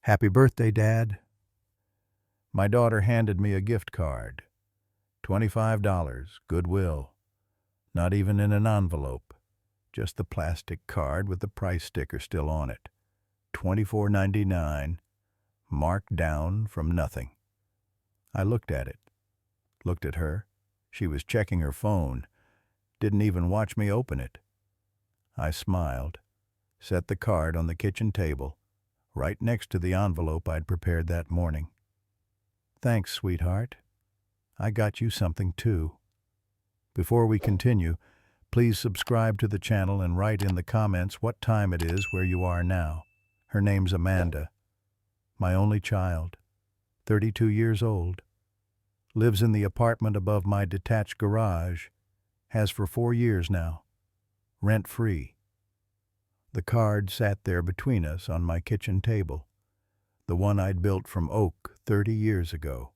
Happy birthday, Dad. My daughter handed me a gift card. $25, Goodwill. Not even in an envelope. Just the plastic card with the price sticker still on it. $24.99, marked down from nothing. I looked at it. Looked at her. She was checking her phone. Didn't even watch me open it. I smiled. Set the card on the kitchen table, right next to the envelope I'd prepared that morning. Thanks, sweetheart. I got you something too. Before we continue, please subscribe to the channel and write in the comments what time it is where you are now. Her name's Amanda. My only child. 32 years old. Lives in the apartment above my detached garage. Has for 4 years now. Rent-free. The card sat there between us on my kitchen table. The one I'd built from oak 30 years ago.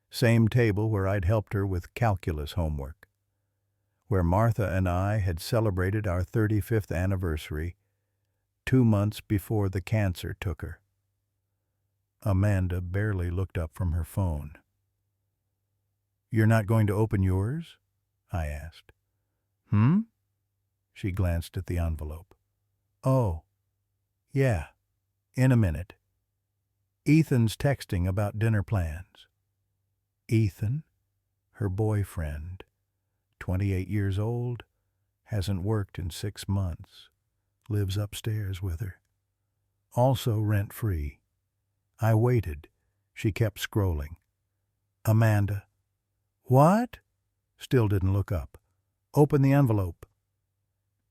Same table where I'd helped her with calculus homework. Where Martha and I had celebrated our 35th anniversary 2 months before the cancer took her. Amanda barely looked up from her phone. "You're not going to open yours?" I asked. She glanced at the envelope. "Oh, yeah, in a minute. Ethan's texting about dinner plans." Ethan, her boyfriend, 28 years old, hasn't worked in 6 months, lives upstairs with her. Also rent-free. I waited. She kept scrolling. Amanda. "What?" Still didn't look up. "Open the envelope."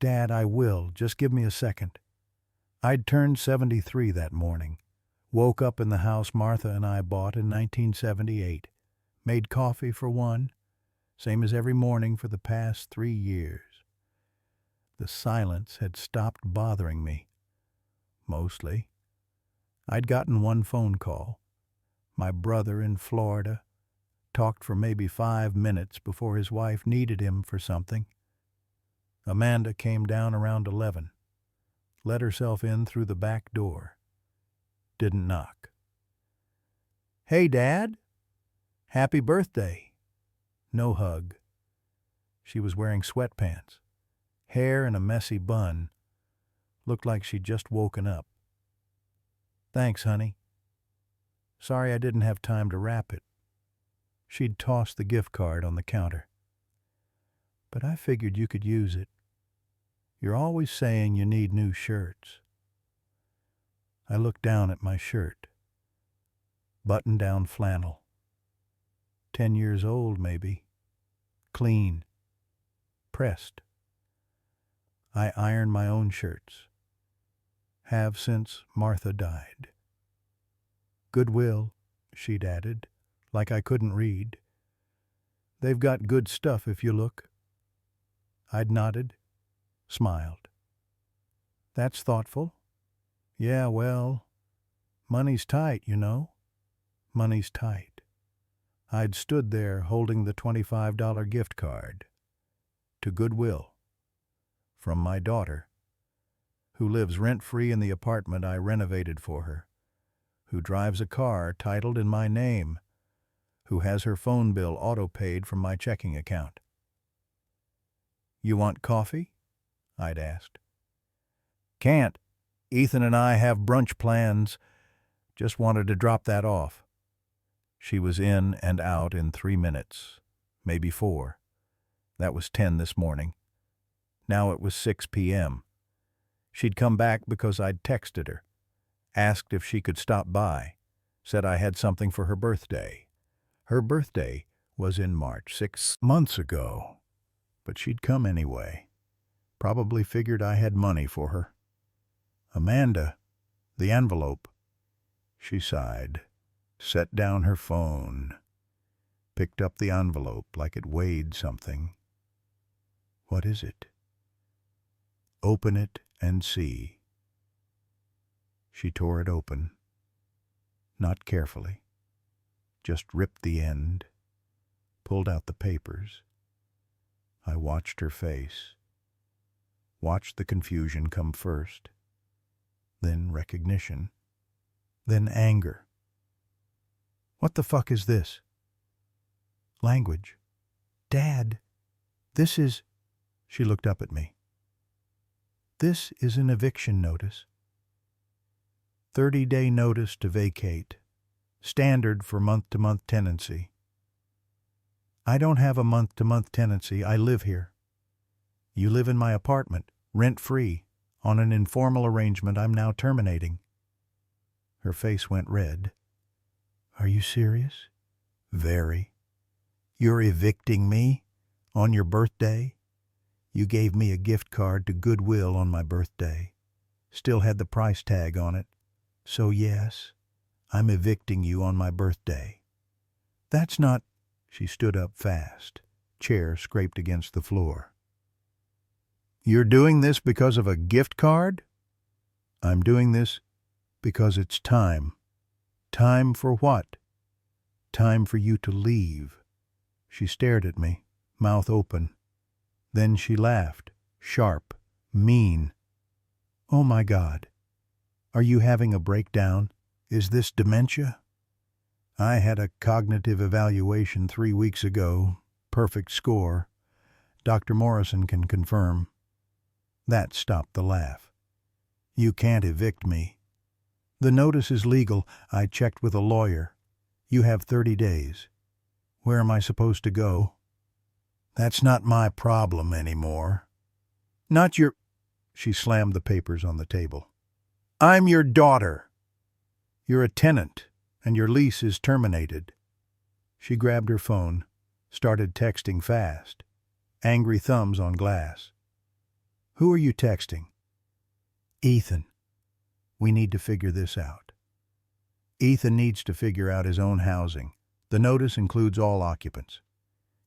"Dad, I will. Just give me a second." I'd turned 73 that morning. Woke up in the house Martha and I bought in 1978. Made coffee for one, same as every morning for the past 3 years. The silence had stopped bothering me. Mostly. I'd gotten one phone call. My brother in Florida. Talked for maybe 5 minutes before his wife needed him for something. Amanda came down around 11. Let herself in through the back door. Didn't knock. "Hey, Dad. Happy birthday." No hug. She was wearing sweatpants. Hair in a messy bun. Looked like she'd just woken up. "Thanks, honey. Sorry I didn't have time to wrap it." She'd tossed the gift card on the counter. "But I figured you could use it. You're always saying you need new shirts." I looked down at my shirt. Button-down flannel. 10 years old, maybe. Clean. Pressed. I iron my own shirts. Have since Martha died. "Goodwill," she'd added, like I couldn't read. "They've got good stuff if you look." I'd nodded, smiled. "That's thoughtful. Yeah, well, money's tight, you know. Money's tight." I'd stood there holding the $25 gift card. To Goodwill. From my daughter, who lives rent-free in the apartment I renovated for her, who drives a car titled in my name, who has her phone bill auto-paid from my checking account. "You want coffee?" I'd asked. "Can't. Ethan and I have brunch plans. Just wanted to drop that off." She was in and out in 3 minutes, maybe 4. That was 10 this morning. Now it was 6 p.m. She'd come back because I'd texted her, asked if she could stop by, said I had something for her birthday. Her birthday was in March 6 months ago, but she'd come anyway. Probably figured I had money for her. "Amanda, the envelope." She sighed, set down her phone, picked up the envelope like it weighed something. "What is it?" "Open it and see." She tore it open, not carefully, just ripped the end, pulled out the papers. I watched her face, watched the confusion come first, then recognition, then anger. What the fuck is this? Language. Dad, this is... She looked up at me. This is an eviction notice. 30-day notice to vacate. Standard for month-to-month tenancy. I don't have a month-to-month tenancy. I live here. You live in my apartment, rent-free, on an informal arrangement I'm now terminating. Her face went red. Are you serious? Very. You're evicting me? On your birthday? You gave me a gift card to Goodwill on my birthday. Still had the price tag on it. So yes, I'm evicting you on my birthday. That's not... She stood up fast. Chair scraped against the floor. You're doing this because of a gift card? I'm doing this because it's time. Time for what? Time for you to leave. She stared at me, mouth open. Then she laughed, sharp, mean. Oh my God. Are you having a breakdown? Is this dementia? I had a cognitive evaluation 3 weeks ago. Perfect score. Dr. Morrison can confirm. That stopped the laugh. You can't evict me. The notice is legal. I checked with a lawyer. You have 30 days. Where am I supposed to go? That's not my problem anymore. Not your... She slammed the papers on the table. I'm your daughter. You're a tenant, and your lease is terminated. She grabbed her phone, started texting fast. Angry thumbs on glass. Who are you texting? Ethan. We need to figure this out. Ethan needs to figure out his own housing. The notice includes all occupants.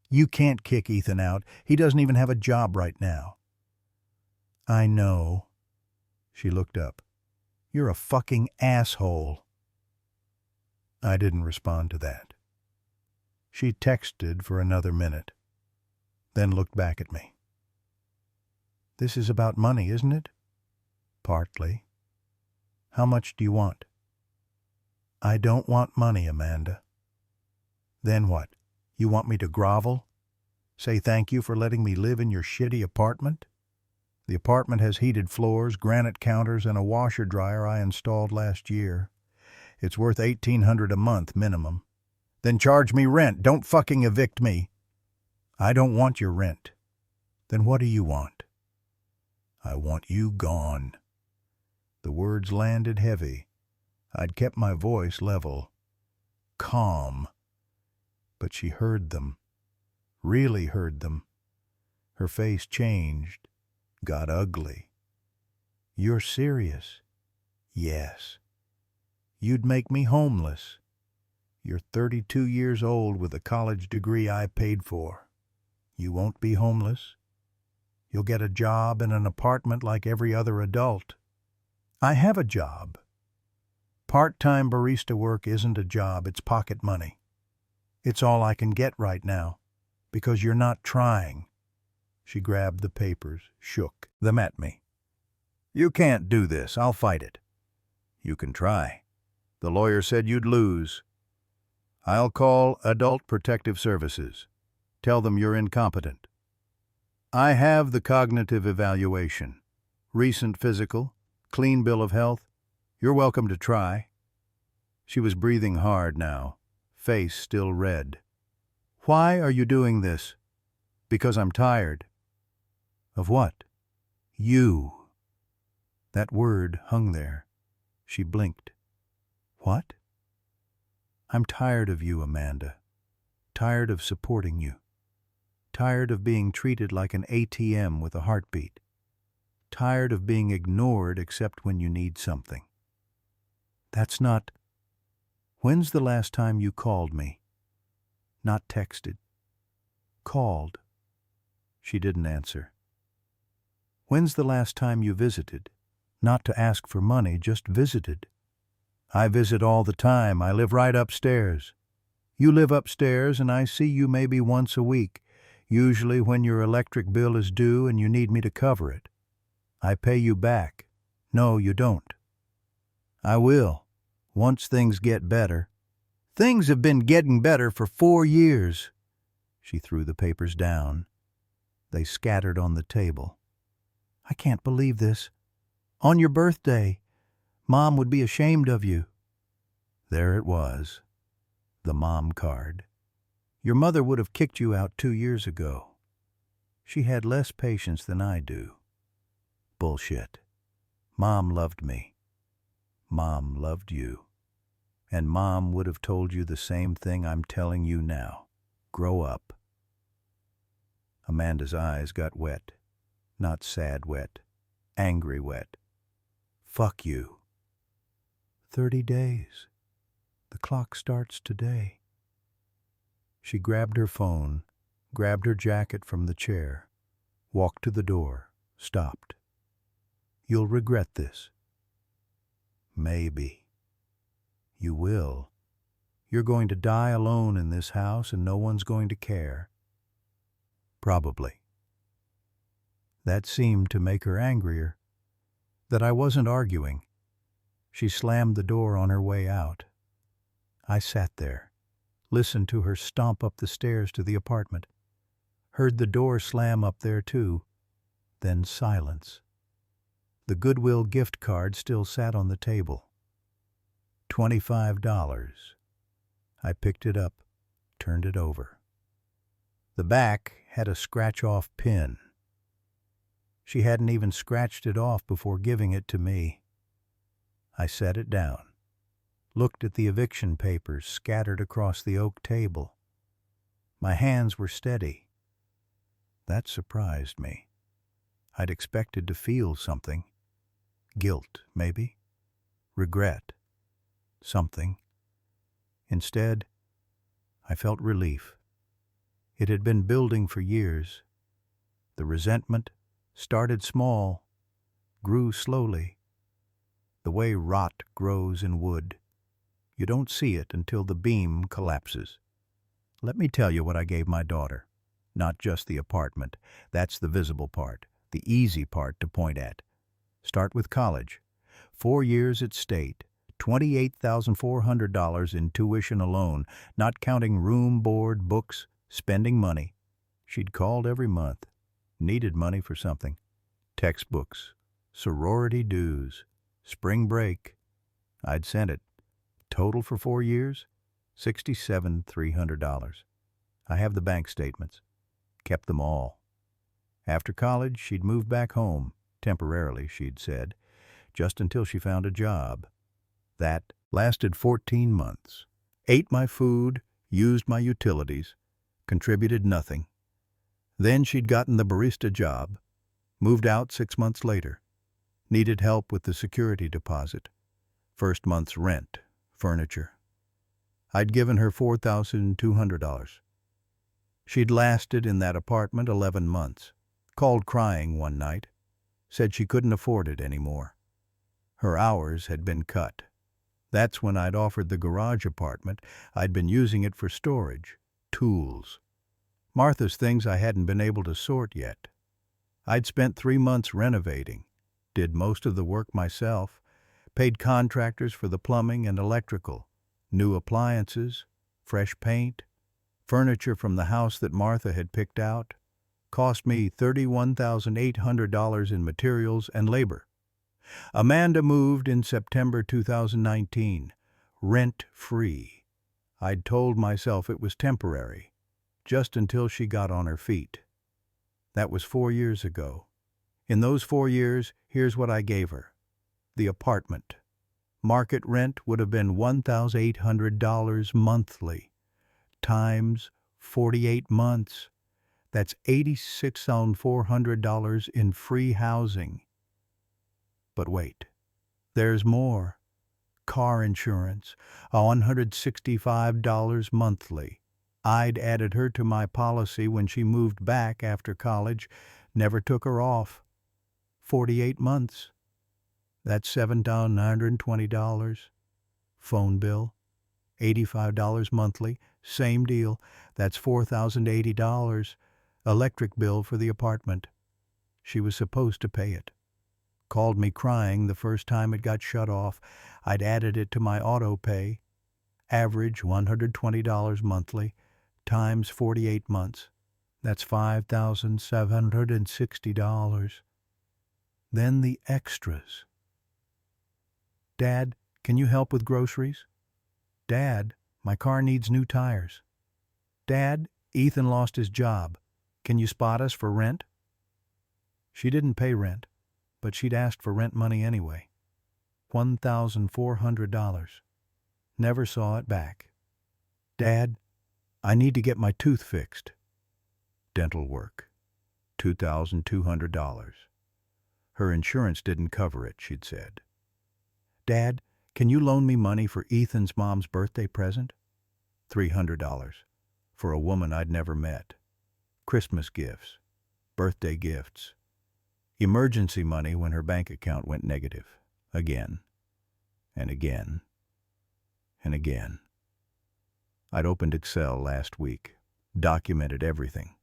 You can't kick Ethan out. He doesn't even have a job right now. I know. She looked up. You're a fucking asshole. I didn't respond to that. She texted for another minute, then looked back at me. This is about money, isn't it? Partly. How much do you want? I don't want money, Amanda. Then what? You want me to grovel? Say thank you for letting me live in your shitty apartment? The apartment has heated floors, granite counters, and a washer-dryer I installed last year. It's worth $1,800 a month minimum. Then charge me rent. Don't fucking evict me. I don't want your rent. Then what do you want? I want you gone. The words landed heavy. I'd kept my voice level, calm. But she heard them, really heard them. Her face changed, got ugly. You're serious? Yes. You'd make me homeless. You're 32 years old with a college degree I paid for. You won't be homeless. You'll get a job in an apartment like every other adult. I have a job. Part-time barista work isn't a job, it's pocket money. It's all I can get right now, because you're not trying. She grabbed the papers, shook them at me. You can't do this, I'll fight it. You can try. The lawyer said you'd lose. I'll call Adult Protective Services. Tell them you're incompetent. I have the cognitive evaluation. Recent physical, clean bill of health. You're welcome to try. She was breathing hard now, face still red. Why are you doing this? Because I'm tired. Of what? You. That word hung there. She blinked. What? I'm tired of you, Amanda. Tired of supporting you. Tired of being treated like an ATM with a heartbeat. Tired of being ignored except when you need something. That's not... When's the last time you called me? Not texted. Called. She didn't answer. When's the last time you visited? Not to ask for money, just visited. I visit all the time. I live right upstairs. You live upstairs and I see you maybe once a week, usually when your electric bill is due and you need me to cover it. I pay you back. No, you don't. I will, Once things get better. Things have been getting better for 4 years. She threw the papers down. They scattered on the table. I can't believe this. On your birthday. Mom would be ashamed of you. There it was. The mom card. Your mother would have kicked you out 2 years ago. She had less patience than I do. Bullshit. Mom loved me. Mom loved you. And Mom would have told you the same thing I'm telling you now. Grow up. Amanda's eyes got wet. Not sad wet. Angry wet. Fuck you. 30 days. The clock starts today. She grabbed her phone, grabbed her jacket from the chair, walked to the door, stopped. You'll regret this. Maybe. You will. You're going to die alone in this house and no one's going to care. Probably. That seemed to make her angrier. That I wasn't arguing. She slammed the door on her way out. I sat there, listened to her stomp up the stairs to the apartment, heard the door slam up there too, then silence. The Goodwill gift card still sat on the table. $25. I picked it up, turned it over. The back had a scratch-off pin. She hadn't even scratched it off before giving it to me. I set it down, looked at the eviction papers scattered across the oak table. My hands were steady. That surprised me. I'd expected to feel something. Guilt, maybe. Regret. Something. Instead, I felt relief. It had been building for years. The resentment started small, grew slowly. The way rot grows in wood. You don't see it until the beam collapses. Let me tell you what I gave my daughter. Not just the apartment. That's the visible part, the easy part to point at. Start with college. 4 years at state. $28,400 in tuition alone, not counting room, board, books, spending money. She'd called every month. Needed money for something. Textbooks. Sorority dues. Spring break. I'd sent it. Total for 4 years? $67,300. I have the bank statements. Kept them all. After college, she'd moved back home. Temporarily, she'd said. Just until she found a job. That lasted 14 months. Ate my food, used my utilities, contributed nothing. Then she'd gotten the barista job. Moved out 6 months later. Needed help with the security deposit. First month's rent, furniture. I'd given her $4,200. She'd lasted in that apartment 11 months. Called crying one night. Said she couldn't afford it anymore. Her hours had been cut. That's when I'd offered the garage apartment. I'd been using it for storage, tools. Martha's things I hadn't been able to sort yet. I'd spent 3 months renovating, did most of the work myself, paid contractors for the plumbing and electrical, new appliances, fresh paint, furniture from the house that Martha had picked out. Cost me $31,800 in materials and labor. Amanda moved in September 2019, rent-free. I'd told myself it was temporary, just until she got on her feet. That was 4 years ago. In those 4 years, here's what I gave her. The apartment. Market rent would have been $1,800 monthly, times 48 months. That's $86,400 in free housing. But wait, there's more. Car insurance, $165 monthly. I'd added her to my policy when she moved back after college, never took her off. 48 months. That's $7,920. Phone bill, $85 monthly, same deal. That's $4,080. Electric bill for the apartment. She was supposed to pay it. Called me crying the first time it got shut off. I'd added it to my auto pay. Average $120 monthly, times 48 months. That's $5,760. Then the extras. Dad, can you help with groceries? Dad, my car needs new tires. Dad, Ethan lost his job. Can you spot us for rent? She didn't pay rent, but she'd asked for rent money anyway. $1,400. Never saw it back. Dad, I need to get my tooth fixed. Dental work. $2,200. Her insurance didn't cover it, she'd said. Dad, can you loan me money for Ethan's mom's birthday present? $300. For a woman I'd never met. Christmas gifts. Birthday gifts. Emergency money when her bank account went negative. Again. And again. And again. I'd opened Excel last week. Documented everything.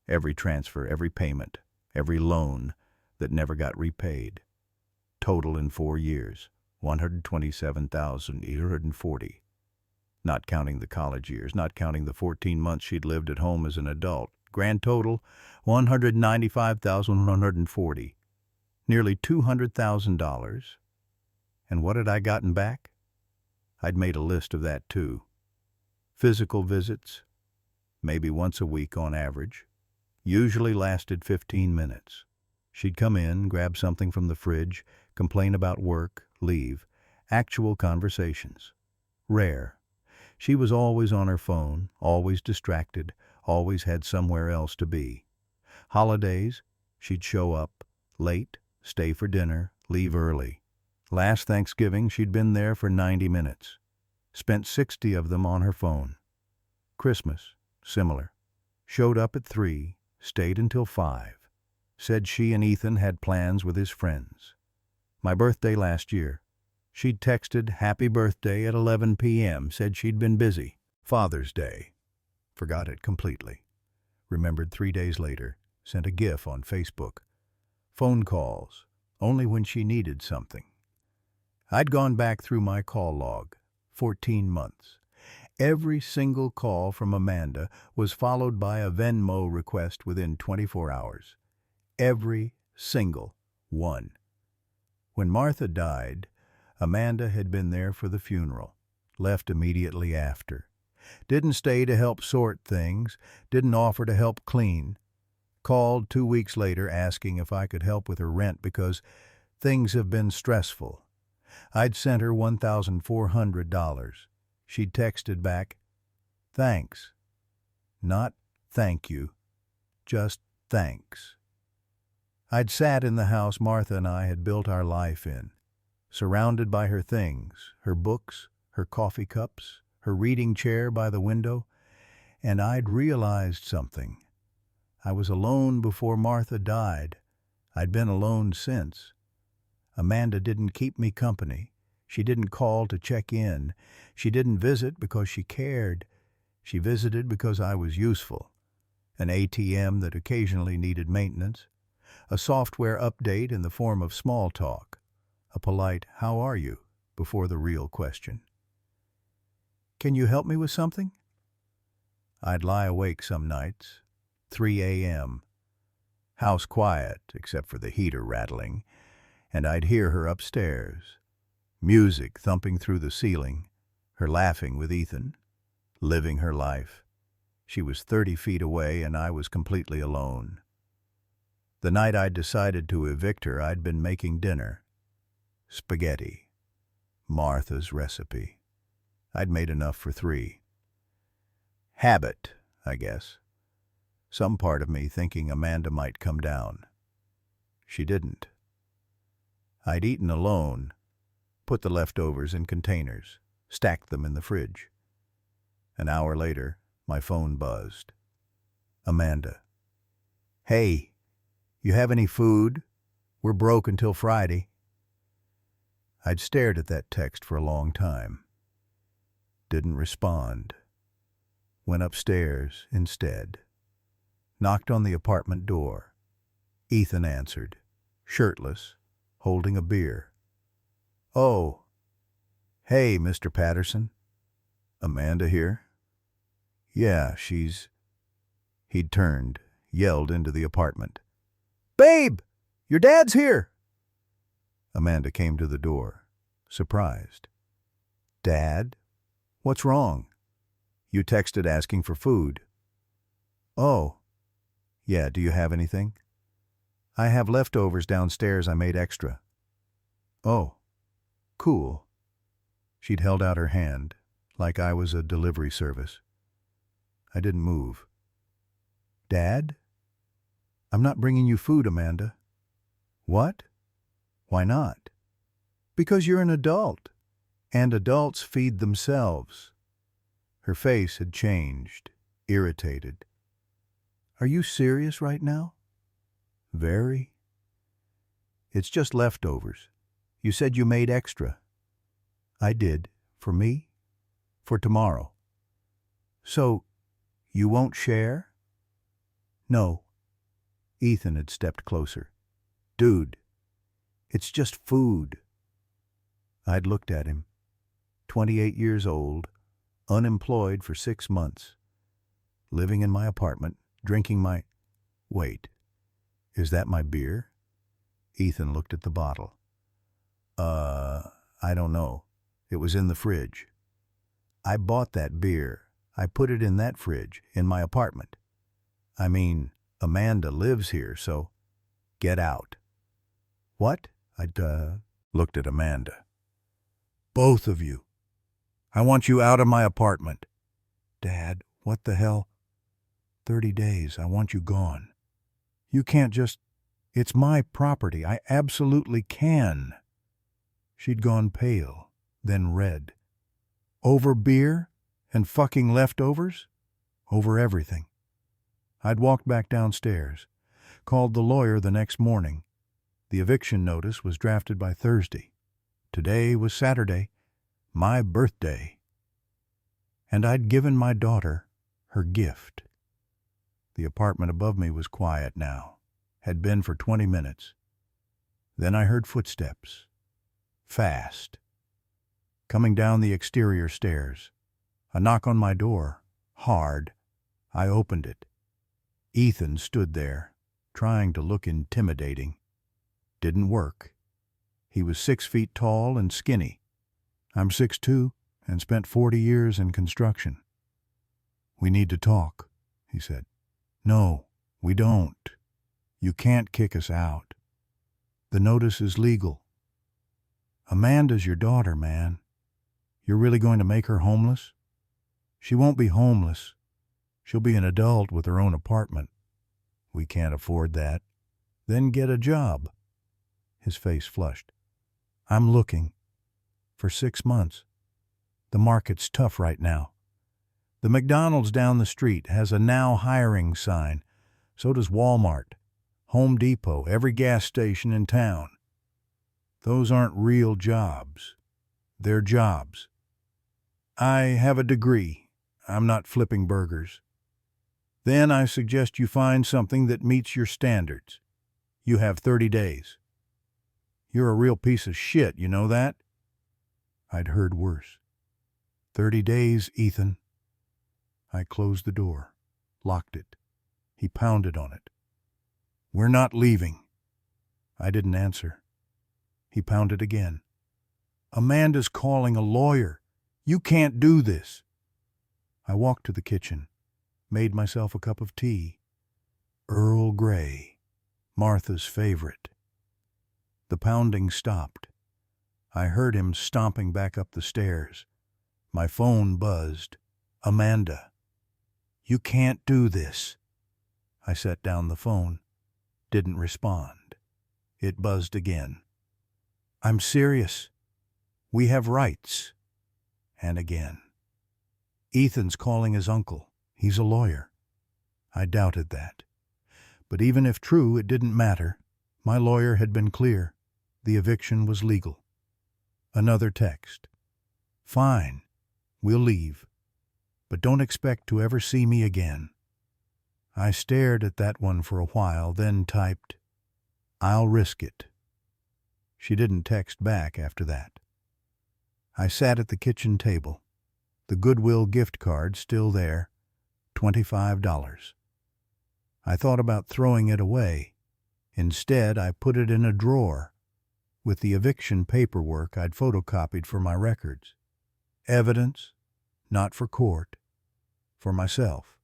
Every transfer, every payment, every loan that never got repaid. Total in 4 years, $127,840. Not counting the college years, not counting the 14 months she'd lived at home as an adult. Grand total, $195,140. Nearly $200,000. And what had I gotten back? I'd made a list of that too. Physical visits, maybe once a week on average, usually lasted 15 minutes. She'd come in, grab something from the fridge, complain about work, leave. Actual conversations. Rare. She was always on her phone, always distracted, always had somewhere else to be. Holidays, she'd show up, late, stay for dinner, leave early. Last Thanksgiving, she'd been there for 90 minutes. Spent 60 of them on her phone. Christmas, similar. Showed up at 3, stayed until 5. Said she and Ethan had plans with his friends. My birthday last year. She'd texted happy birthday at 11 p.m., said she'd been busy. Father's Day. Forgot it completely. Remembered 3 days later, sent a GIF on Facebook. Phone calls, only when she needed something. I'd gone back through my call log, 14 months. Every single call from Amanda was followed by a Venmo request within 24 hours. Every single one. When Martha died, Amanda had been there for the funeral, left immediately after. Didn't stay to help sort things, didn't offer to help clean. Called 2 weeks later asking if I could help with her rent because things have been stressful. I'd sent her $1,400. She'd texted back, thanks. Not thank you, just thanks. I'd sat in the house Martha and I had built our life in, surrounded by her things, her books, her coffee cups, her reading chair by the window, and I'd realized something. I was alone before Martha died. I'd been alone since. Amanda didn't keep me company. She didn't call to check in. She didn't visit because she cared. She visited because I was useful. An ATM that occasionally needed maintenance. A software update in the form of small talk. A polite, how are you, before the real question. Can you help me with something? I'd lie awake some nights, 3 a.m. House quiet, except for the heater rattling, and I'd hear her upstairs. Music thumping through the ceiling, her laughing with Ethan, living her life. She was 30 feet away and I was completely alone. The night I'd decided to evict her, I'd been making dinner. Spaghetti. Martha's recipe. I'd made enough for 3. Habit, I guess. Some part of me thinking Amanda might come down. She didn't. I'd eaten alone, put the leftovers in containers, stacked them in the fridge. An hour later, my phone buzzed. Amanda. Hey, you have any food? We're broke until Friday. I'd stared at that text for a long time. Didn't respond. Went upstairs instead. Knocked on the apartment door. Ethan answered, shirtless, holding a beer. "Oh, hey, Mr. Patterson. Amanda here?" "Yeah, she's—" He'd turned, yelled into the apartment. "Babe! Your dad's here!" Amanda came to the door, surprised. "Dad? What's wrong? You texted asking for food." "Oh, yeah, do you have anything?" "I have leftovers downstairs I made extra." "Oh, cool." She'd held out her hand, like I was a delivery service. I didn't move. "Dad? I'm not bringing you food, Amanda." "What? Why not?" "Because you're an adult, and adults feed themselves." Her face had changed, irritated. "Are you serious right now?" "Very." "It's just leftovers. You said you made extra." "I did. For me? For tomorrow." "So, you won't share?" "No." Ethan had stepped closer. "Dude, it's just food." I'd looked at him. 28 years old, unemployed for 6 months, living in my apartment, drinking my— Wait, is that my beer? Ethan looked at the bottle. I don't know. It was in the fridge. I bought that beer. I put it in that fridge, in my apartment. I mean, Amanda lives here, so get out. What? I'd looked at Amanda. Both of you. I want you out of my apartment. Dad, what the hell? 30 days. I want you gone. You can't just— It's my property. I absolutely can. She'd gone pale, then red. Over beer and fucking leftovers? Over everything. I'd walked back downstairs, called the lawyer the next morning. The eviction notice was drafted by Thursday. Today was Saturday, my birthday. And I'd given my daughter her gift. The apartment above me was quiet now, had been for 20 minutes. Then I heard footsteps. Fast. Coming down the exterior stairs. A knock on my door. Hard. I opened it. Ethan stood there, trying to look intimidating. Didn't work. He was 6 feet tall and skinny. I'm 6'2" and spent 40 years in construction. "We need to talk," he said. "No, we don't. You can't kick us out. The notice is legal. Amanda's your daughter, man. You're really going to make her homeless? She won't be homeless. She'll be an adult with her own apartment. We can't afford that. Then get a job." His face flushed. "I'm looking. For 6 months. The market's tough right now. The McDonald's down the street has a now hiring sign. So does Walmart, Home Depot, every gas station in town. Those aren't real jobs. They're jobs. I have a degree. I'm not flipping burgers. Then I suggest you find something that meets your standards. You have 30 days. You're a real piece of shit, you know that?" I'd heard worse. 30 days, Ethan." I closed the door, locked it. He pounded on it. "We're not leaving." I didn't answer. He pounded again. "Amanda's calling a lawyer. You can't do this." I walked to the kitchen, made myself a cup of tea. Earl Grey, Martha's favorite. The pounding stopped. I heard him stomping back up the stairs. My phone buzzed. "Amanda, you can't do this." I set down the phone. Didn't respond. It buzzed again. "I'm serious. We have rights." And again. "Ethan's calling his uncle. He's a lawyer." I doubted that. But even if true, it didn't matter. My lawyer had been clear. The eviction was legal. Another text. "Fine. We'll leave. But don't expect to ever see me again." I stared at that one for a while, then typed, "I'll risk it." She didn't text back after that. I sat at the kitchen table, the Goodwill gift card still there, $25. I thought about throwing it away. Instead, I put it in a drawer with the eviction paperwork I'd photocopied for my records. Evidence, not for court, for myself,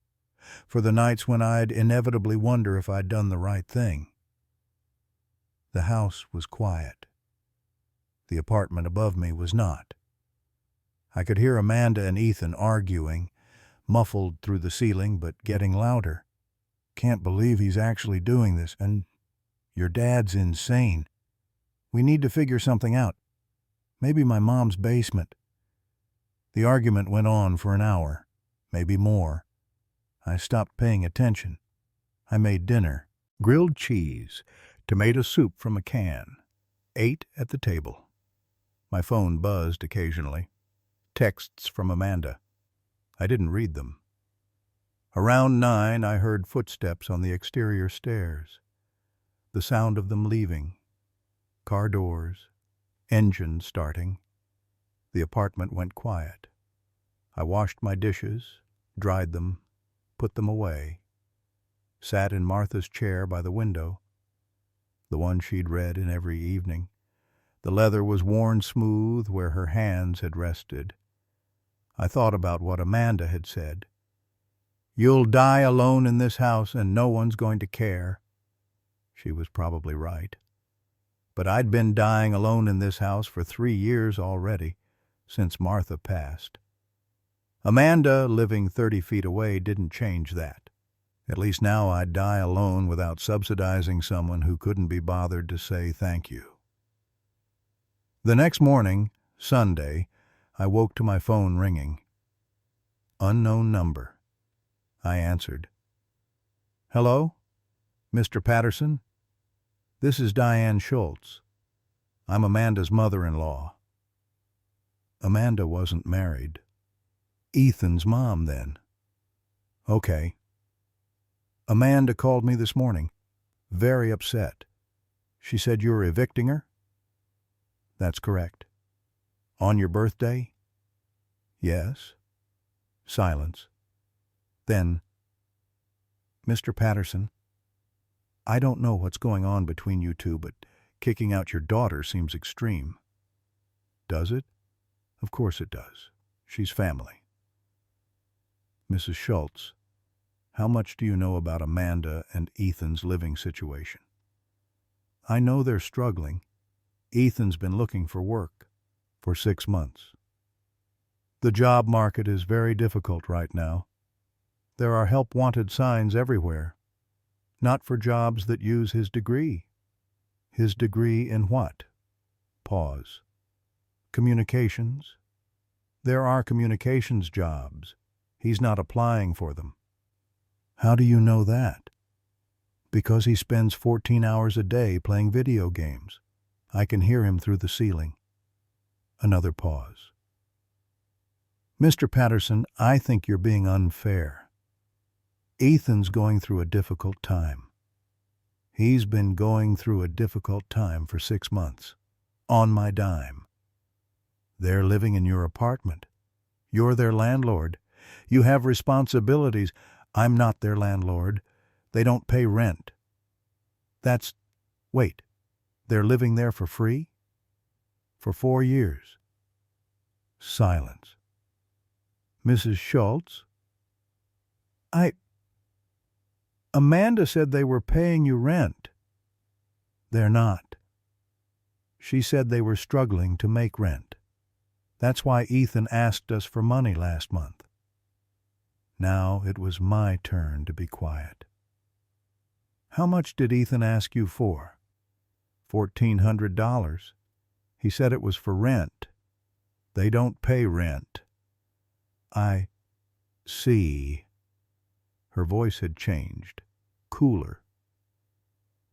for the nights when I'd inevitably wonder if I'd done the right thing. The house was quiet. The apartment above me was not. I could hear Amanda and Ethan arguing, muffled through the ceiling but getting louder. Can't believe he's actually doing this, and your dad's insane. We need to figure something out. Maybe my mom's basement. The argument went on for an hour, maybe more. I stopped paying attention. I made dinner. Grilled cheese, tomato soup from a can. Ate at the table. My phone buzzed occasionally. Texts from Amanda. I didn't read them. Around 9, I heard footsteps on the exterior stairs. The sound of them leaving. Car doors. Engine starting. The apartment went quiet. I washed my dishes, dried them, put them away. Sat in Martha's chair by the window, the one she'd read in every evening. The leather was worn smooth where her hands had rested. I thought about what Amanda had said. You'll die alone in this house and no one's going to care. She was probably right. But I'd been dying alone in this house for 3 years already, since Martha passed. Amanda, living 30 feet away, didn't change that. At least now I'd die alone without subsidizing someone who couldn't be bothered to say thank you. The next morning, Sunday, I woke to my phone ringing. Unknown number. I answered. Hello? Mr. Patterson? This is Diane Schultz. I'm Amanda's mother-in-law. Amanda wasn't married. Ethan's mom, then. Okay. Amanda called me this morning, very upset. She said you're evicting her? That's correct. On your birthday? Yes. Silence. Then, Mr. Patterson, I don't know what's going on between you two, but kicking out your daughter seems extreme. Does it? Of course it does. She's family. Mrs. Schultz, how much do you know about Amanda and Ethan's living situation? I know they're struggling. Ethan's been looking for work for 6 months. The job market is very difficult right now. There are help-wanted signs everywhere. Not for jobs that use his degree. His degree in what? Pause. Communications. There are communications jobs. He's not applying for them. How do you know that? Because he spends 14 hours a day playing video games. I can hear him through the ceiling. Another pause. Mr. Patterson, I think you're being unfair. Ethan's going through a difficult time. He's been going through a difficult time for 6 months. On my dime. They're living in your apartment. You're their landlord. You have responsibilities. I'm not their landlord. They don't pay rent. Wait, they're living there for free? For 4 years. Silence. Mrs. Schultz? Amanda said they were paying you rent. They're not. She said they were struggling to make rent. That's why Ethan asked us for money last month. Now it was my turn to be quiet. How much did Ethan ask you for? $1,400. He said it was for rent. They don't pay rent. I see. Her voice had changed, cooler.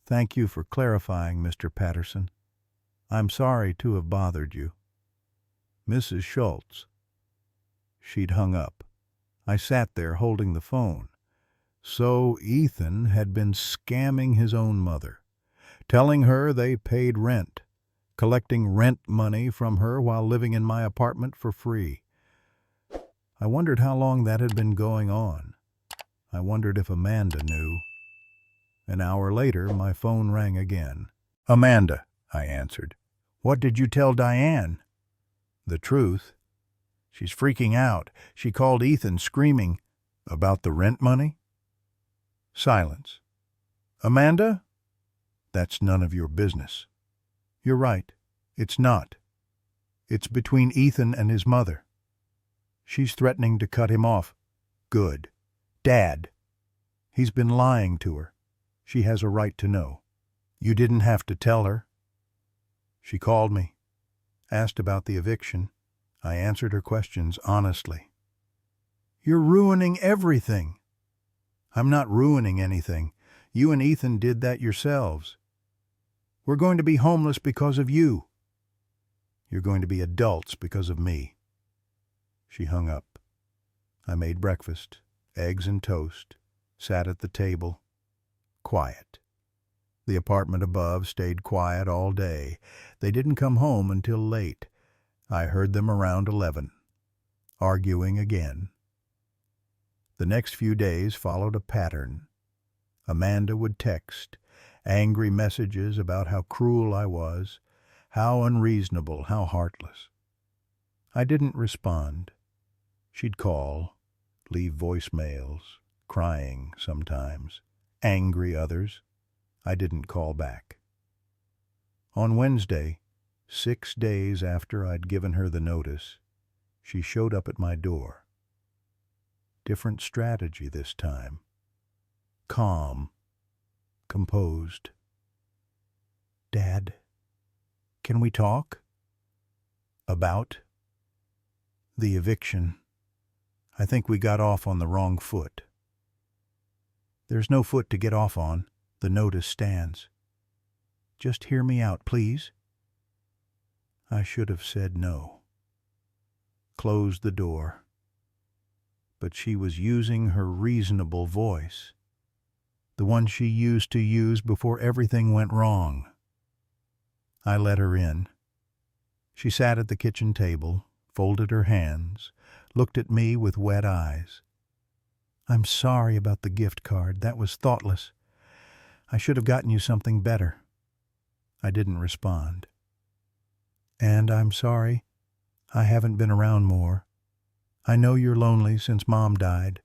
Thank you for clarifying, Mr. Patterson. I'm sorry to have bothered you. Mrs. Schultz. She'd hung up. I sat there holding the phone. So Ethan had been scamming his own mother, telling her they paid rent, collecting rent money from her while living in my apartment for free. I wondered how long that had been going on. I wondered if Amanda knew. An hour later, my phone rang again. "Amanda," I answered. "What did you tell Diane?" "The truth. She's freaking out. She called Ethan screaming." "About the rent money?" Silence. "Amanda?" "That's none of your business." "You're right. It's not. It's between Ethan and his mother. She's threatening to cut him off." "Good. Dad." "He's been lying to her. She has a right to know." "You didn't have to tell her." "She called me, asked about the eviction. I answered her questions honestly." "You're ruining everything." "I'm not ruining anything. You and Ethan did that yourselves. We're going to be homeless because of you. You're going to be adults because of me." She hung up. I made breakfast, eggs and toast, sat at the table. Quiet. The apartment above stayed quiet all day. They didn't come home until late. I heard them around 11, arguing again. The next few days followed a pattern. Amanda would text, angry messages about how cruel I was, how unreasonable, how heartless. I didn't respond. She'd call, leave voicemails, crying sometimes, angry others. I didn't call back. On Wednesday, 6 days after I'd given her the notice, she showed up at my door. Different strategy this time. Calm, composed. "Dad, can we talk?" "About?" "The eviction. I think we got off on the wrong foot." "There's no foot to get off on. The notice stands. Just hear me out, please." I should have said no. Closed the door. But she was using her reasonable voice, the one she used to use before everything went wrong. I let her in. She sat at the kitchen table, folded her hands, looked at me with wet eyes. "I'm sorry about the gift card. That was thoughtless. I should have gotten you something better." I didn't respond. "And I'm sorry I haven't been around more. I know you're lonely since Mom died."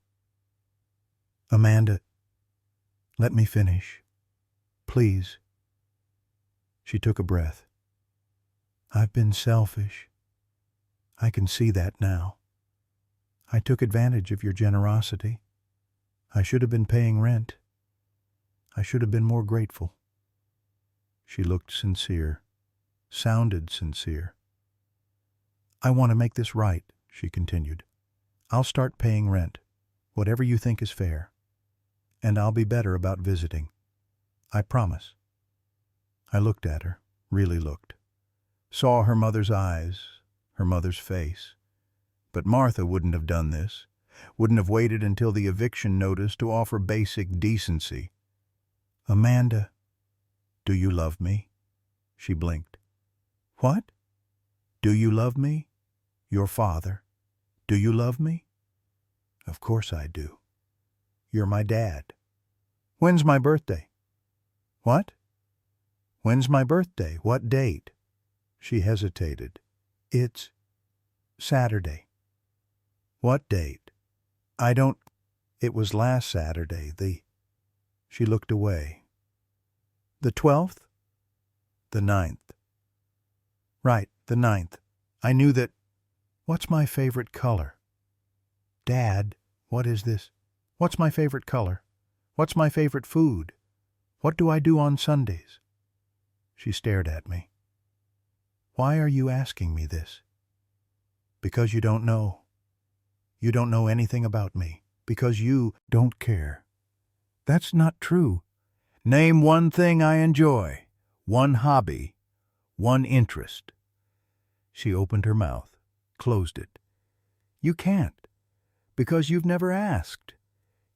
"Amanda, let me finish. Please." She took a breath. "I've been selfish. I can see that now. I took advantage of your generosity. I should have been paying rent. I should have been more grateful." She looked sincere, sounded sincere. "I want to make this right," she continued. "I'll start paying rent, whatever you think is fair. And I'll be better about visiting. I promise." I looked at her, really looked. Saw her mother's eyes, her mother's face. But Martha wouldn't have done this, wouldn't have waited until the eviction notice to offer basic decency. "Amanda, do you love me?" She blinked. "What? Do you love me? Your father. Do you love me?" "Of course I do. You're my dad." "When's my birthday?" "What? When's my birthday? What date?" She hesitated. "It's Saturday." "What date?" "I don't. It was last Saturday. She looked away. "The 12th?" "The 9th." "Right, the 9th. I knew that. What's my favorite color?" "Dad, what is this? What's my favorite color? What's my favorite food? What do I do on Sundays?" She stared at me. "Why are you asking me this?" "Because you don't know. You don't know anything about me. Because you don't care." "That's not true." "Name one thing I enjoy, one hobby, one interest." She opened her mouth, closed it. "You can't, because you've never asked.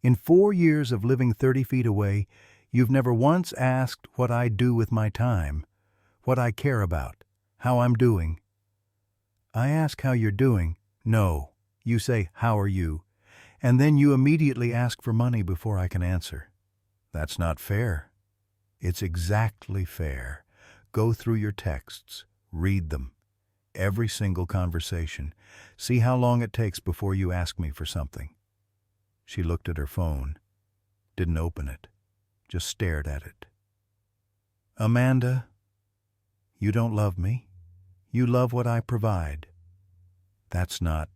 In 4 years of living 30 feet away, you've never once asked what I do with my time, what I care about, how I'm doing. I ask how you're doing. No, you say, how are you? And then you immediately ask for money before I can answer. That's not fair. It's exactly fair. Go through your texts. Read them. Every single conversation. See how long it takes before you ask me for something. She looked at her phone. Didn't open it. Just stared at it. Amanda, you don't love me. You love what I provide. That's not,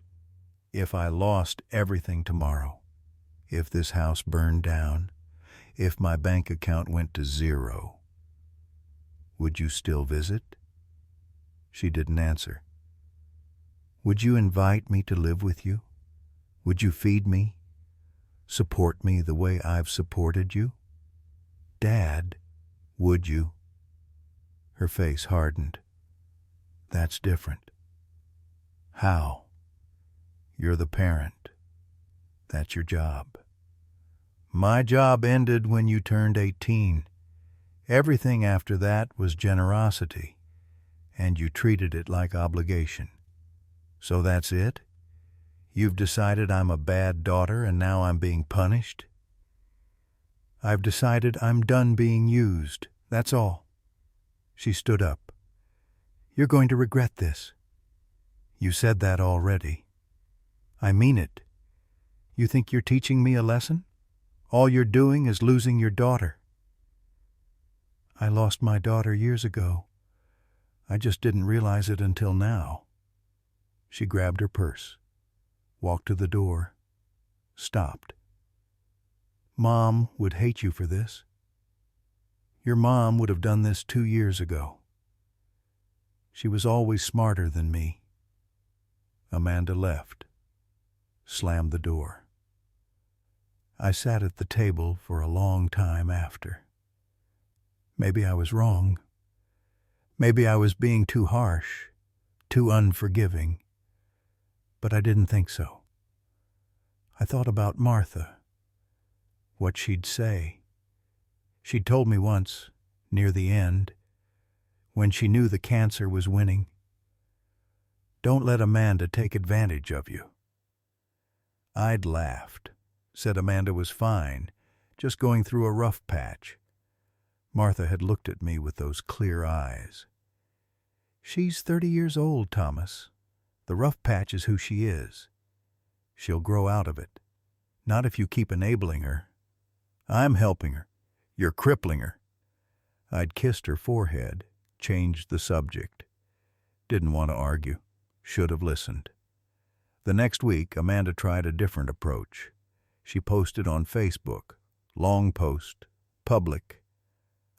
if I lost everything tomorrow, if this house burned down, if my bank account went to zero, would you still visit? She didn't answer. Would you invite me to live with you? Would you feed me? Support me the way I've supported you? Dad, would you? Her face hardened. That's different. How? You're the parent. That's your job. My job ended when you turned 18. Everything after that was generosity, and you treated it like obligation. So that's it? You've decided I'm a bad daughter and now I'm being punished? I've decided I'm done being used. That's all. She stood up. You're going to regret this. You said that already. I mean it. You think you're teaching me a lesson? All you're doing is losing your daughter. I lost my daughter years ago. I just didn't realize it until now. She grabbed her purse, walked to the door, stopped. Mom would hate you for this. Your mom would have done this 2 years ago. She was always smarter than me. Amanda left, slammed the door. I sat at the table for a long time after. Maybe I was wrong. Maybe I was being too harsh, too unforgiving. But I didn't think so. I thought about Martha, what she'd say. She'd told me once, near the end, when she knew the cancer was winning, don't let Amanda take advantage of you. I'd laughed, said Amanda was fine, just going through a rough patch. Martha had looked at me with those clear eyes. She's 30 years old, Thomas. The rough patch is who she is. She'll grow out of it. Not if you keep enabling her. I'm helping her. You're crippling her. I'd kissed her forehead, changed the subject. Didn't want to argue. Should have listened. The next week, Amanda tried a different approach. She posted on Facebook. Long post. Public.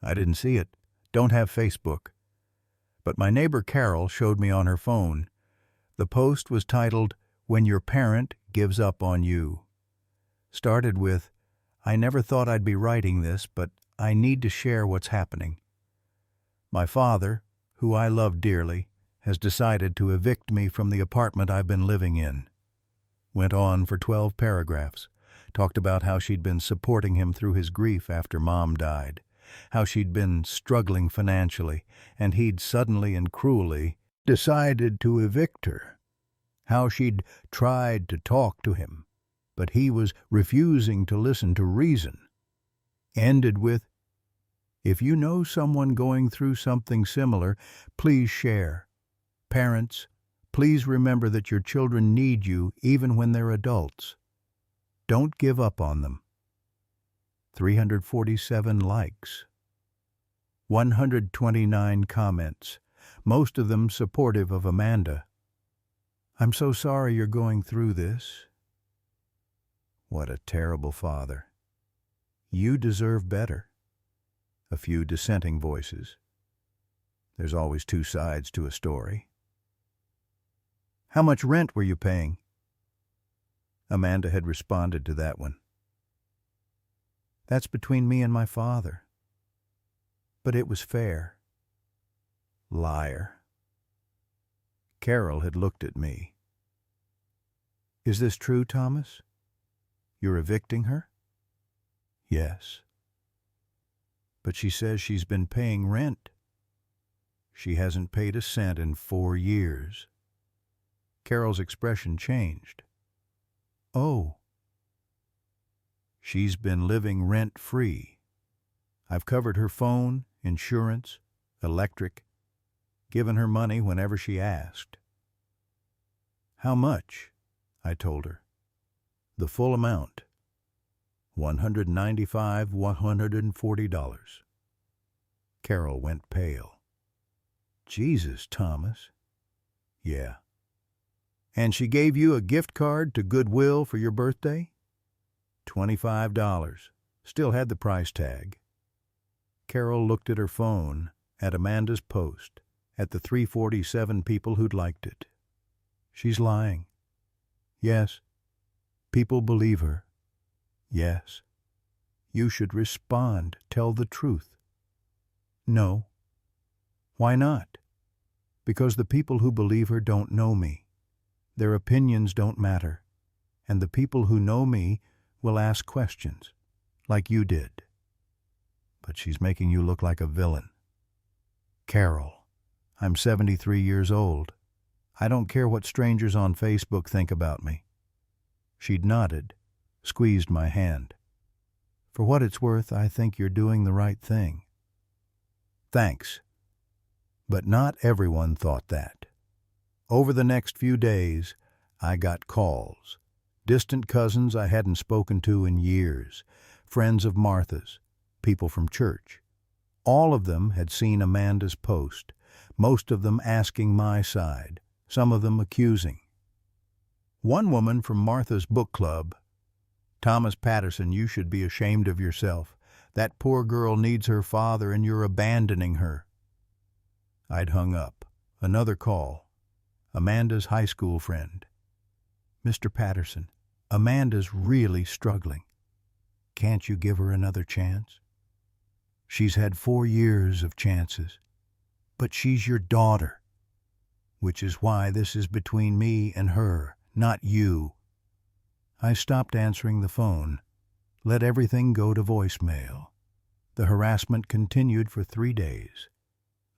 I didn't see it. Don't have Facebook. But my neighbor Carol showed me on her phone. The post was titled, When Your Parent Gives Up on You. Started with, I never thought I'd be writing this, but I need to share what's happening. My father, who I love dearly, has decided to evict me from the apartment I've been living in. Went on for 12 paragraphs. Talked about how she'd been supporting him through his grief after Mom died. How she'd been struggling financially, and he'd suddenly and cruelly decided to evict her. How she'd tried to talk to him, but he was refusing to listen to reason. Ended with, if you know someone going through something similar, please share. Parents, please remember that your children need you even when they're adults. Don't give up on them. 347 likes. 129 comments, most of them supportive of Amanda. I'm so sorry you're going through this. What a terrible father. You deserve better. A few dissenting voices. There's always two sides to a story. How much rent were you paying? Amanda had responded to that one. That's between me and my father. But it was fair. Liar. Carol had looked at me. Is this true, Thomas? You're evicting her? Yes. But she says she's been paying rent. She hasn't paid a cent in 4 years. Carol's expression changed. Oh. She's been living rent-free. I've covered her phone, insurance, electric, given her money whenever she asked. How much? I told her. The full amount. $140. Carol went pale. Jesus, Thomas. Yeah. And she gave you a gift card to Goodwill for your birthday? $25. Still had the price tag. Carol looked at her phone, at Amanda's post, at the 347 people who'd liked it. She's lying. Yes. People believe her. Yes. You should respond, tell the truth. No. Why not? Because the people who believe her don't know me. Their opinions don't matter. And the people who know me will ask questions, like you did. But she's making you look like a villain. Carol, I'm 73 years old. I don't care what strangers on Facebook think about me. She'd nodded, squeezed my hand. For what it's worth, I think you're doing the right thing. Thanks. But not everyone thought that. Over the next few days, I got calls. Distant cousins I hadn't spoken to in years, friends of Martha's, people from church. All of them had seen Amanda's post, most of them asking my side, some of them accusing. One woman from Martha's book club, Thomas Patterson, you should be ashamed of yourself. That poor girl needs her father and you're abandoning her. I'd hung up. Another call. Amanda's high school friend. Mr. Patterson, Amanda's really struggling. Can't you give her another chance? She's had 4 years of chances. But she's your daughter. Which is why this is between me and her, not you. I stopped answering the phone, let everything go to voicemail. The harassment continued for 3 days,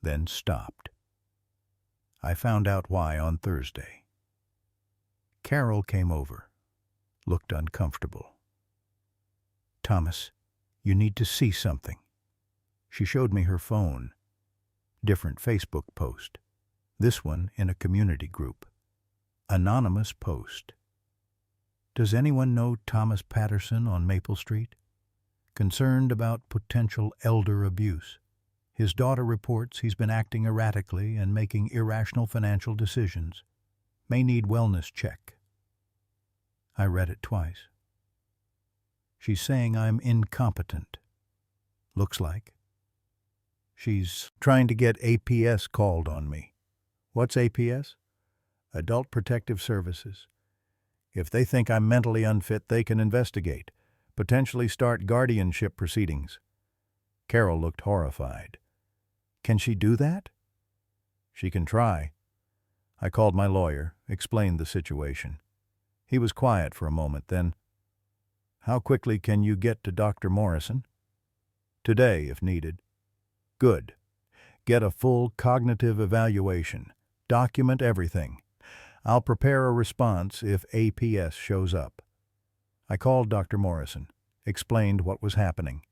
then stopped. I found out why on Thursday. Carol came over, looked uncomfortable. Thomas, you need to see something. She showed me her phone. Different Facebook post. This one in a community group. Anonymous post. Does anyone know Thomas Patterson on Maple Street? Concerned about potential elder abuse. His daughter reports he's been acting erratically and making irrational financial decisions. May need wellness check. I read it twice. She's saying I'm incompetent. Looks like. She's trying to get APS called on me. What's APS? Adult Protective Services. If they think I'm mentally unfit, they can investigate, potentially start guardianship proceedings. Carol looked horrified. Can she do that? She can try. I called my lawyer, explained the situation. He was quiet for a moment, then, how quickly can you get to Dr. Morrison? Today, if needed. Good. Get a full cognitive evaluation. Document everything. I'll prepare a response if APS shows up. I called Dr. Morrison, explained what was happening.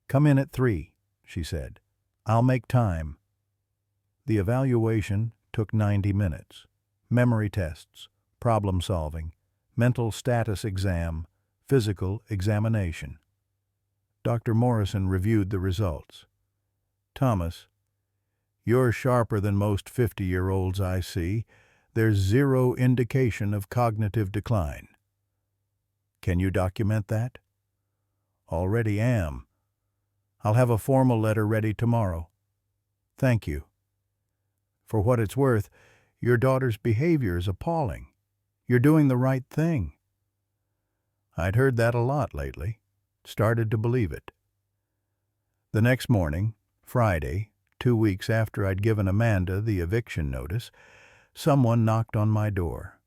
Come in at 3, she said. I'll make time. The evaluation took 90 minutes. Memory tests, problem solving, mental status exam, physical examination. Dr. Morrison reviewed the results. Thomas, you're sharper than most 50-year-olds I see. There's 0 indication of cognitive decline. Can you document that? Already am. I'll have a formal letter ready tomorrow. Thank you. For what it's worth, your daughter's behavior is appalling. You're doing the right thing. I'd heard that a lot lately. Started to believe it. The next morning, Friday, 2 weeks after I'd given Amanda the eviction notice, someone knocked on my door.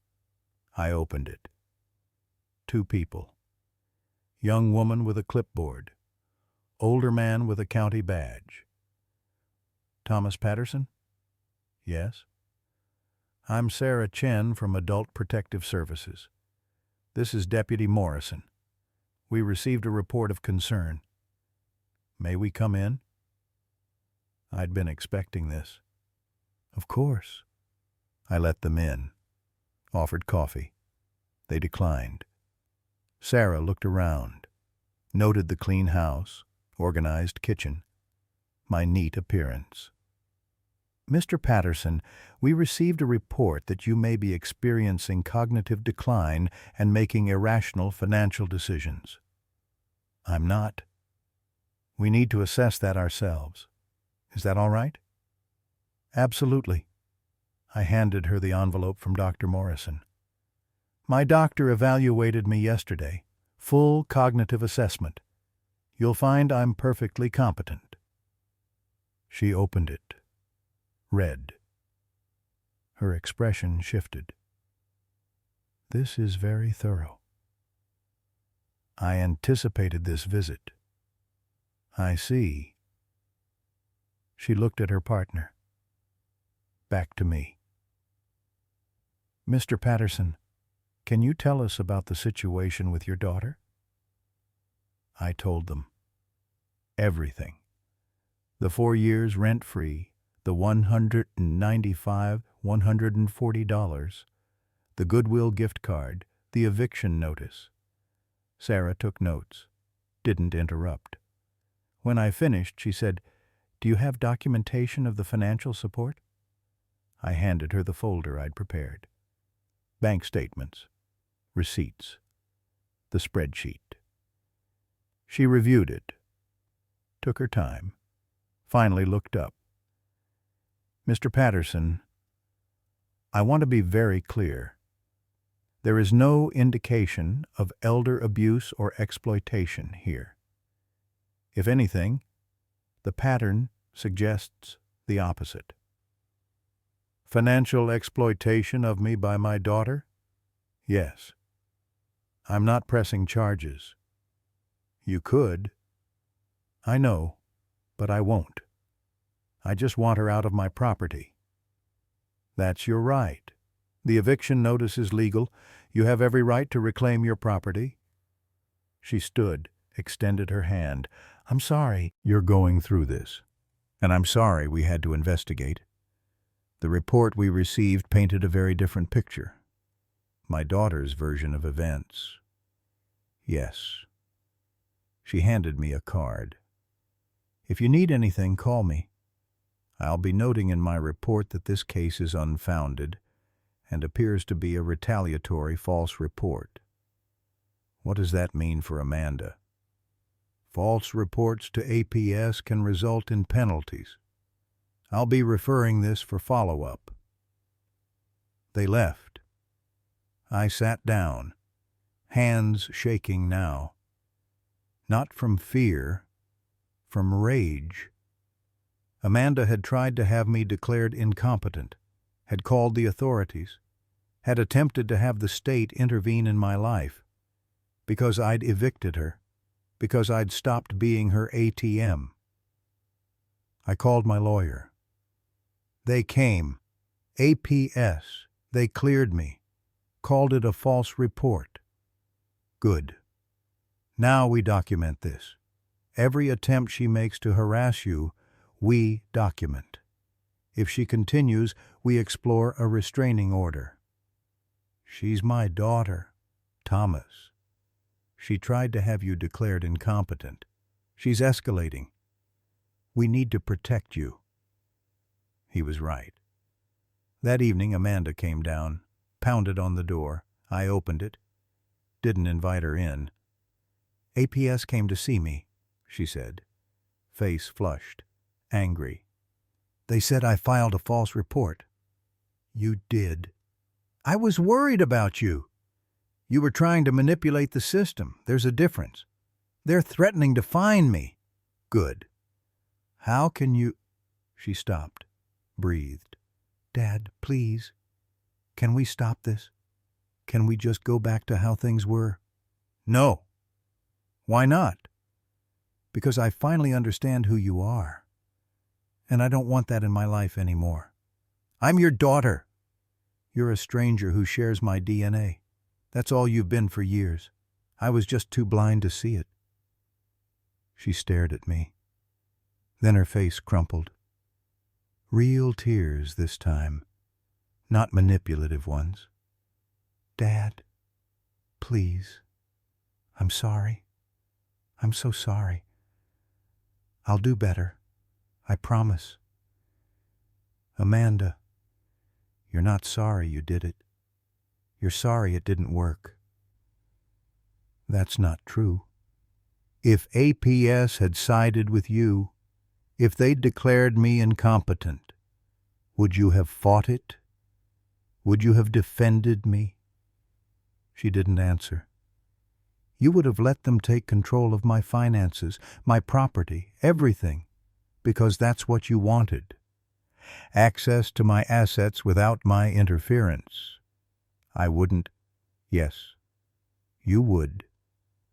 I opened it. 2 people. Young woman with a clipboard. Older man with a county badge. Thomas Patterson? Yes. I'm Sarah Chen from Adult Protective Services. This is Deputy Morrison. We received a report of concern. May we come in? I'd been expecting this. Of course. I let them in. Offered coffee. They declined. Sarah looked around, noted the clean house, organized kitchen, my neat appearance. Mr. Patterson, we received a report that you may be experiencing cognitive decline and making irrational financial decisions. I'm not. We need to assess that ourselves. Is that all right? Absolutely. I handed her the envelope from Dr. Morrison. My doctor evaluated me yesterday. Full cognitive assessment. You'll find I'm perfectly competent. She opened it. Read. Her expression shifted. This is very thorough. I anticipated this visit. I see. She looked at her partner. Back to me. Mr. Patterson, can you tell us about the situation with your daughter? I told them. Everything. The 4 years rent-free, the $140, the Goodwill gift card, the eviction notice. Sarah took notes, didn't interrupt. When I finished, she said, "Do you have documentation of the financial support?" I handed her the folder I'd prepared. Bank statements, receipts, the spreadsheet. She reviewed it, took her time, finally looked up. Mr. Patterson, I want to be very clear. There is no indication of elder abuse or exploitation here. If anything, the pattern suggests the opposite. Financial exploitation of me by my daughter? Yes. I'm not pressing charges. You could. I know, but I won't. I just want her out of my property. That's your right. The eviction notice is legal. You have every right to reclaim your property. She stood, extended her hand. I'm sorry you're going through this, and I'm sorry we had to investigate. The report we received painted a very different picture. My daughter's version of events. Yes. She handed me a card. If you need anything, call me. I'll be noting in my report that this case is unfounded and appears to be a retaliatory false report. What does that mean for Amanda? False reports to APS can result in penalties. I'll be referring this for follow-up. They left. I sat down, hands shaking now. Not from fear, from rage. Amanda had tried to have me declared incompetent, had called the authorities, had attempted to have the state intervene in my life, because I'd evicted her, because I'd stopped being her ATM. I called my lawyer. They came. APS. They cleared me. Called it a false report. Good. Now we document this. Every attempt she makes to harass you, we document. If she continues, we explore a restraining order. She's my daughter, Thomas. She tried to have you declared incompetent. She's escalating. We need to protect you. He was right. That evening, Amanda came down, pounded on the door. I opened it. Didn't invite her in. APS came to see me, she said. Face flushed, angry. They said I filed a false report. You did. I was worried about you. You were trying to manipulate the system. There's a difference. They're threatening to fine me. Good. How can you... She stopped, breathed. Dad, please. Can we stop this? Can we just go back to how things were? No. Why not? Because I finally understand who you are. and I don't want that in my life anymore. I'm your daughter. You're a stranger who shares my DNA. That's all you've been for years. I was just too blind to see it." She stared at me. Then her face crumpled. Real tears this time, not manipulative ones. "Dad, please. I'm sorry. I'm so sorry. I'll do better. I promise." "Amanda, you're not sorry you did it. You're sorry it didn't work." "That's not true. If APS had sided with you, if they'd declared me incompetent, would you have fought it? Would you have defended me?" She didn't answer. "You would have let them take control of my finances, my property, everything, because that's what you wanted. Access to my assets without my interference. I wouldn't." "Yes, you would,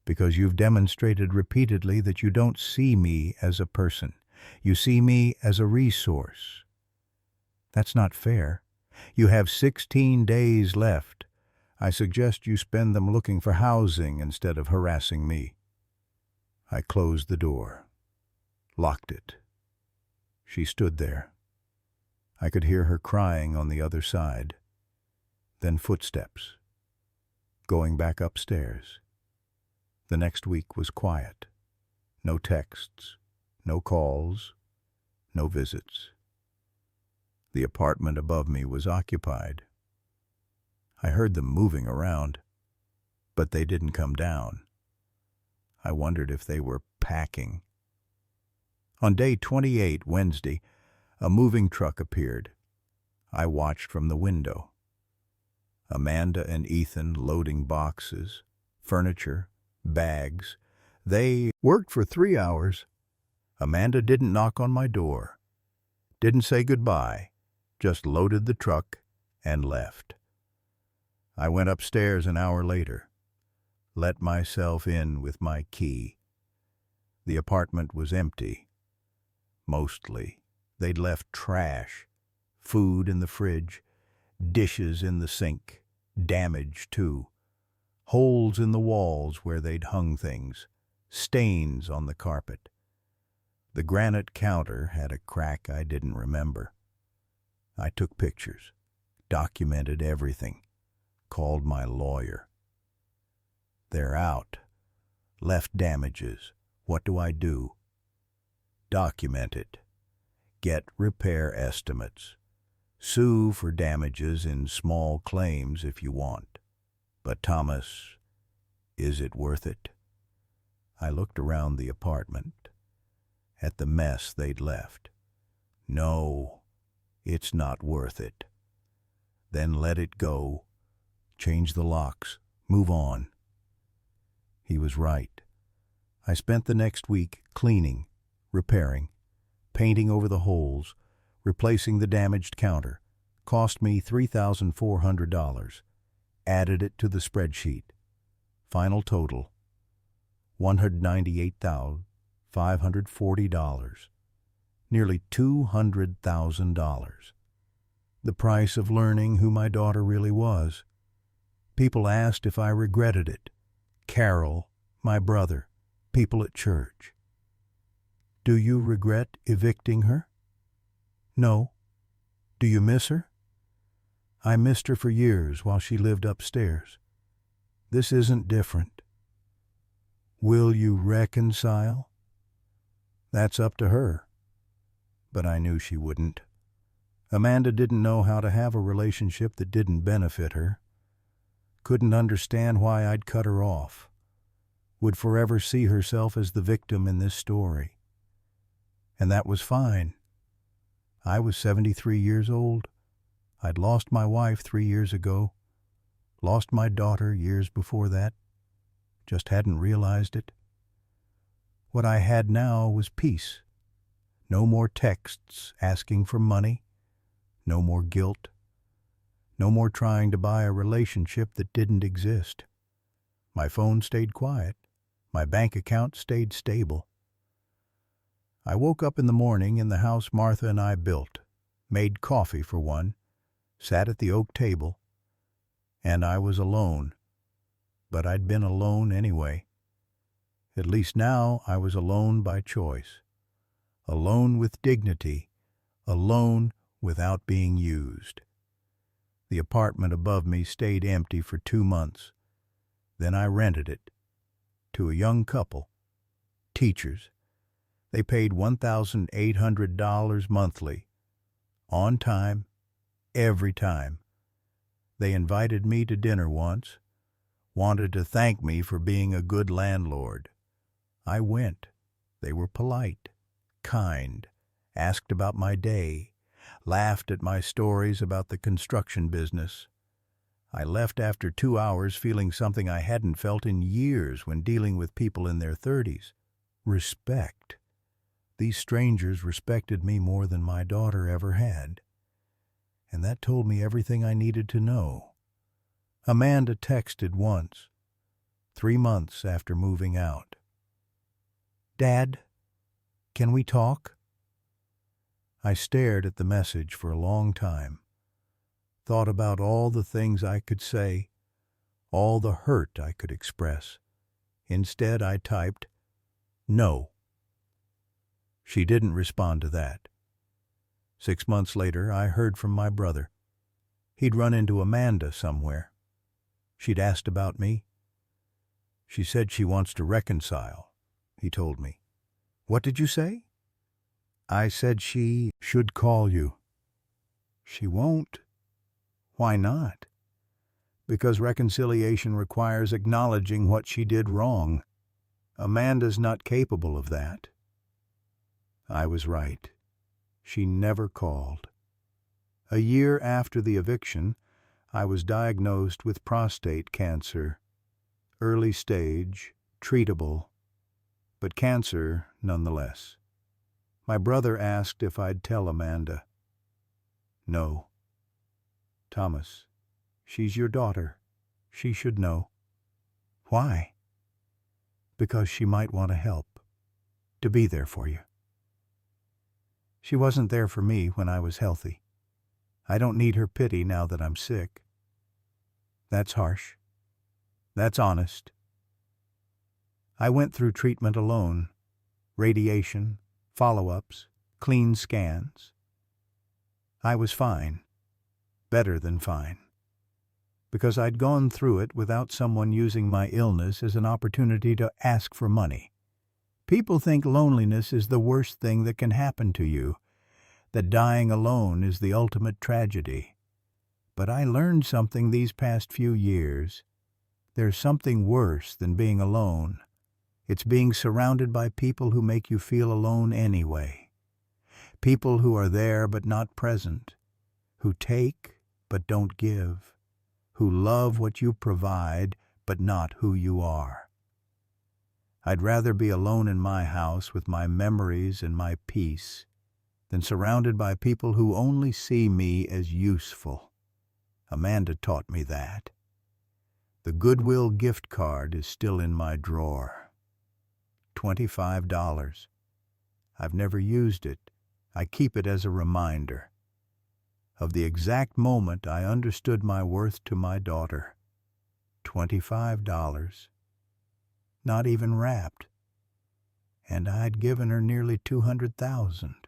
because you've demonstrated repeatedly that you don't see me as a person. You see me as a resource. That's not fair. You have 16 days left. I suggest you spend them looking for housing instead of harassing me." I closed the door, locked it. She stood there. I could hear her crying on the other side. Then footsteps. Going back upstairs. The next week was quiet. No texts, no calls, no visits. The apartment above me was occupied. I heard them moving around, but they didn't come down. I wondered if they were packing. On day 28, Wednesday, a moving truck appeared. I watched from the window. Amanda and Ethan loading boxes, furniture, bags. They worked for 3 hours. Amanda didn't knock on my door, didn't say goodbye, just loaded the truck and left. I went upstairs an hour later, let myself in with my key. The apartment was empty. Mostly. They'd left trash, food in the fridge, dishes in the sink, damage too, holes in the walls where they'd hung things, stains on the carpet. The granite counter had a crack I didn't remember. I took pictures, documented everything, called my lawyer. They're out. Left damages. What do I do? Document it. Get repair estimates. Sue for damages in small claims if you want. But Thomas, is it worth it? I looked around the apartment, at the mess they'd left. No, it's not worth it. Then let it go. Change the locks. Move on. He was right. I spent the next week cleaning, repairing, painting over the holes, replacing the damaged counter. Cost me $3,400. Added it to the spreadsheet. Final total, $198,540. Nearly $200,000. The price of learning who my daughter really was. People asked if I regretted it. Carol, my brother, people at church. Do you regret evicting her? No. Do you miss her? I missed her for years while she lived upstairs. This isn't different. Will you reconcile? That's up to her. But I knew she wouldn't. Amanda didn't know how to have a relationship that didn't benefit her. Couldn't understand why I'd cut her off. Would forever see herself as the victim in this story. And that was fine. I was 73 years old. I'd lost my wife 3 years ago. Lost my daughter years before that. Just hadn't realized it. What I had now was peace. No more texts asking for money. No more guilt. No more trying to buy a relationship that didn't exist. My phone stayed quiet. My bank account stayed stable. I woke up in the morning in the house Martha and I built, made coffee for one, sat at the oak table, and I was alone. But I'd been alone anyway. At least now I was alone by choice. Alone with dignity, alone without being used. The apartment above me stayed empty for 2 months. Then I rented it to a young couple, teachers. They paid $1,800 monthly, on time, every time. They invited me to dinner once, wanted to thank me for being a good landlord. I went. They were polite, kind, asked about my day, laughed at my stories about the construction business. I left after 2 hours feeling something I hadn't felt in years when dealing with people in their 30s. Respect. These strangers respected me more than my daughter ever had. And that told me everything I needed to know. Amanda texted once, 3 months after moving out. "Dad, can we talk?" I stared at the message for a long time, thought about all the things I could say, all the hurt I could express. Instead, I typed, "No." She didn't respond to that. 6 months later, I heard from my brother. He'd run into Amanda somewhere. She'd asked about me. "She said she wants to reconcile," he told me. "What did you say?" "I said she should call you." "She won't." "Why not?" "Because reconciliation requires acknowledging what she did wrong. Amanda's not capable of that." I was right. She never called. A year after the eviction, I was diagnosed with prostate cancer. Early stage, treatable, but cancer nonetheless. My brother asked if I'd tell Amanda. "No." "Thomas, she's your daughter. She should know." "Why?" "Because she might want to help, to be there for you." She wasn't there for me when I was healthy. I don't need her pity now that I'm sick. That's harsh. That's honest. I went through treatment alone. Radiation, follow-ups, clean scans. I was fine. Better than fine. Because I'd gone through it without someone using my illness as an opportunity to ask for money. People think loneliness is the worst thing that can happen to you, that dying alone is the ultimate tragedy. But I learned something these past few years. There's something worse than being alone. It's being surrounded by people who make you feel alone anyway. People who are there but not present, who take but don't give, who love what you provide but not who you are. I'd rather be alone in my house with my memories and my peace than surrounded by people who only see me as useful. Amanda taught me that. The Goodwill gift card is still in my drawer. $25. I've never used it. I keep it as a reminder of the exact moment I understood my worth to my daughter. $25. Not even wrapped. And I'd given her nearly $200,000.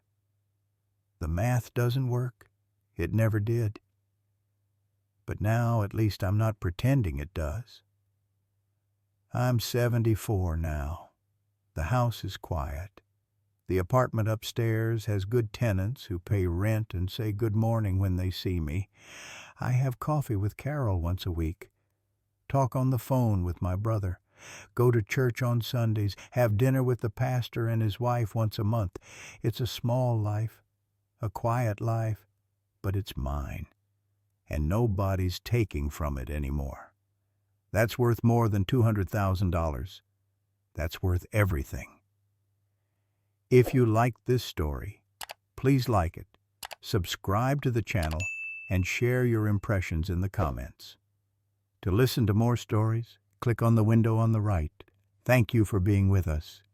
The math doesn't work. It never did. But now at least I'm not pretending it does. I'm 74 now. The house is quiet. The apartment upstairs has good tenants who pay rent and say good morning when they see me. I have coffee with Carol once a week. Talk on the phone with my brother. Go to church on Sundays, have dinner with the pastor and his wife once a month. It's a small life, a quiet life, but it's mine, and nobody's taking from it anymore. That's worth more than $200,000. That's worth everything. If you liked this story, please like it, subscribe to the channel, and share your impressions in the comments. To listen to more stories, click on the window on the right. Thank you for being with us.